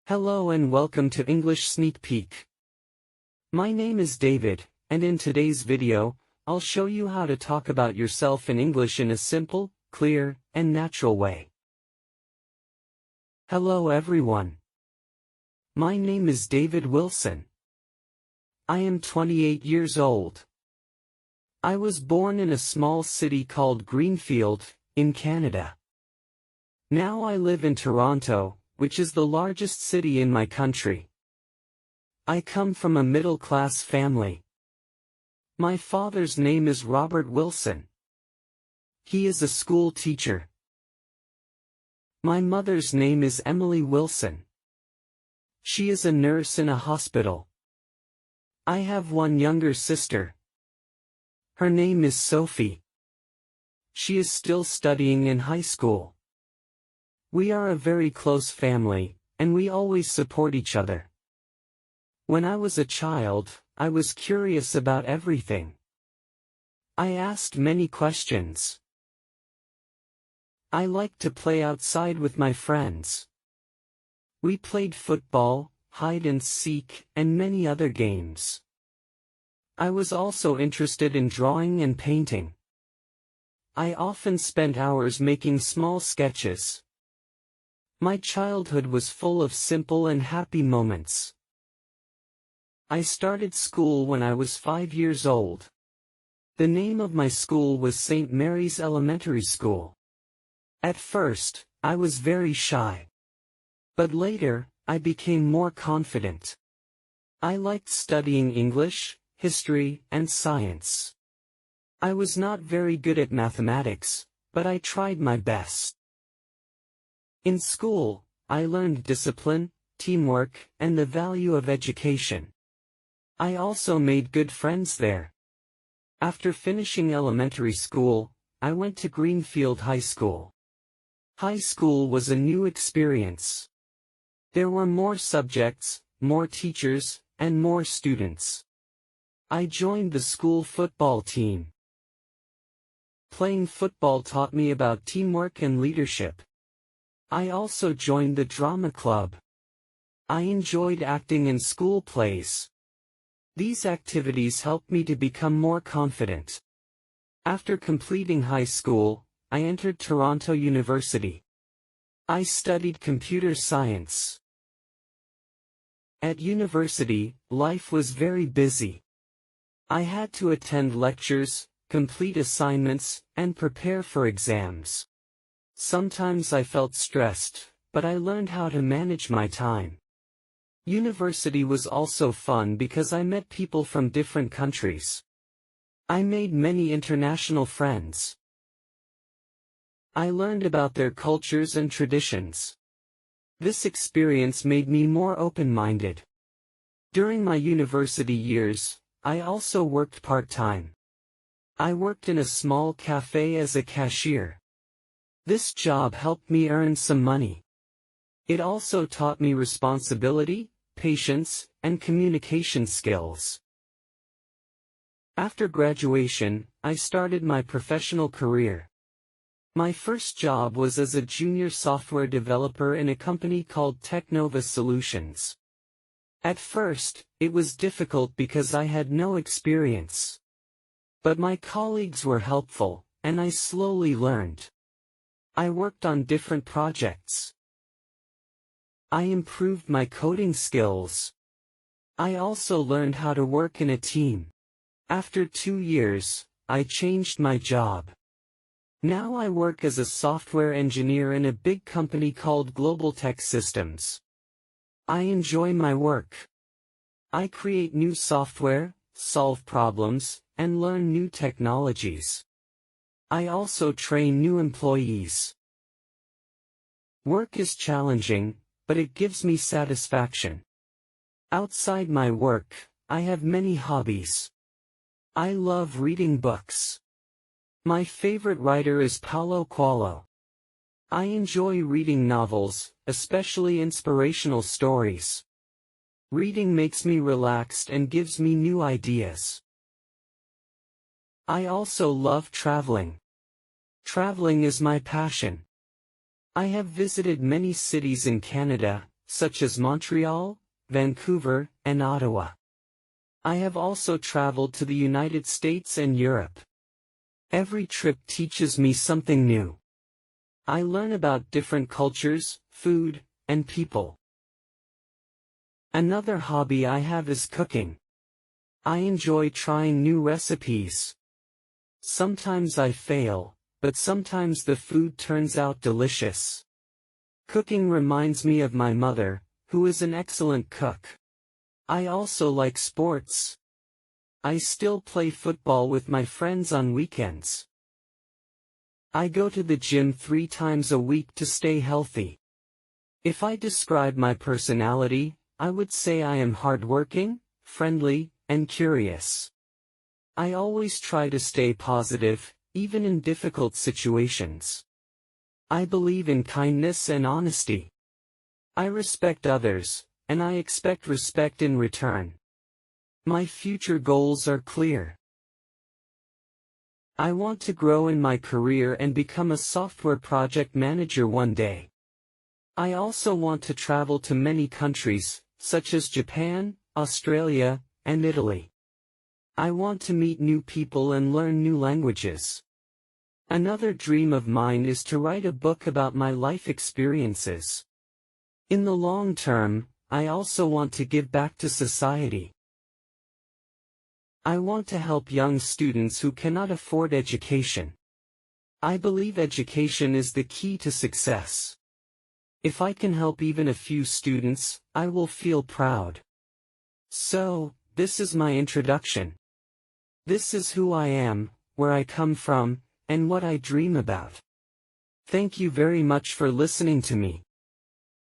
Hello and welcome to English Sneak Peek. My name is David, and in today's video, I'll show you how to talk about yourself in English in a simple, clear, and natural way. Hello everyone. My name is David Wilson. I am 28 years old. I was born in a small city called Greenfield, in Canada. Now I live in Toronto, which is the largest city in my country. I come from a middle-class family. My father's name is Robert Wilson. He is a school teacher. My mother's name is Emily Wilson. She is a nurse in a hospital. I have one younger sister. Her name is Sophie. She is still studying in high school. We are a very close family, and we always support each other. When I was a child, I was curious about everything. I asked many questions. I liked to play outside with my friends. We played football, hide and seek, and many other games. I was also interested in drawing and painting. I often spent hours making small sketches. My childhood was full of simple and happy moments. I started school when I was 5 years old. The name of my school was St. Mary's Elementary School. At first, I was very shy. But later, I became more confident. I liked studying English, history, and science. I was not very good at mathematics, but I tried my best. In school, I learned discipline, teamwork, and the value of education. I also made good friends there. After finishing elementary school, I went to Greenfield High School. High school was a new experience. There were more subjects, more teachers, and more students. I joined the school football team. Playing football taught me about teamwork and leadership. I also joined the drama club. I enjoyed acting in school plays. These activities helped me to become more confident. After completing high school, I entered Toronto University. I studied computer science. At university, life was very busy. I had to attend lectures, complete assignments, and prepare for exams. Sometimes I felt stressed, but I learned how to manage my time. University was also fun because I met people from different countries. I made many international friends. I learned about their cultures and traditions. This experience made me more open-minded. During my university years, I also worked part-time. I worked in a small cafe as a cashier. This job helped me earn some money. It also taught me responsibility, patience, and communication skills. After graduation, I started my professional career. My first job was as a junior software developer in a company called Technova Solutions. At first, it was difficult because I had no experience. But my colleagues were helpful, and I slowly learned. I worked on different projects. I improved my coding skills. I also learned how to work in a team. After 2 years, I changed my job. Now I work as a software engineer in a big company called Global Tech Systems. I enjoy my work. I create new software, solve problems, and learn new technologies. I also train new employees. Work is challenging, but it gives me satisfaction. Outside my work, I have many hobbies. I love reading books. My favorite writer is Paulo Coelho. I enjoy reading novels, especially inspirational stories. Reading makes me relaxed and gives me new ideas. I also love traveling. Traveling is my passion. I have visited many cities in Canada, such as Montreal, Vancouver, and Ottawa. I have also traveled to the United States and Europe. Every trip teaches me something new. I learn about different cultures, food, and people. Another hobby I have is cooking. I enjoy trying new recipes. Sometimes I fail, but sometimes the food turns out delicious. Cooking reminds me of my mother, who is an excellent cook. I also like sports. I still play football with my friends on weekends. I go to the gym 3 times a week to stay healthy. If I describe my personality, I would say I am hardworking, friendly, and curious. I always try to stay positive, even in difficult situations. I believe in kindness and honesty. I respect others, and I expect respect in return. My future goals are clear. I want to grow in my career and become a software project manager one day. I also want to travel to many countries, such as Japan, Australia, and Italy. I want to meet new people and learn new languages. Another dream of mine is to write a book about my life experiences. In the long term, I also want to give back to society. I want to help young students who cannot afford education. I believe education is the key to success. If I can help even a few students, I will feel proud. So, this is my introduction. This is who I am, where I come from, and what I dream about. Thank you very much for listening to me.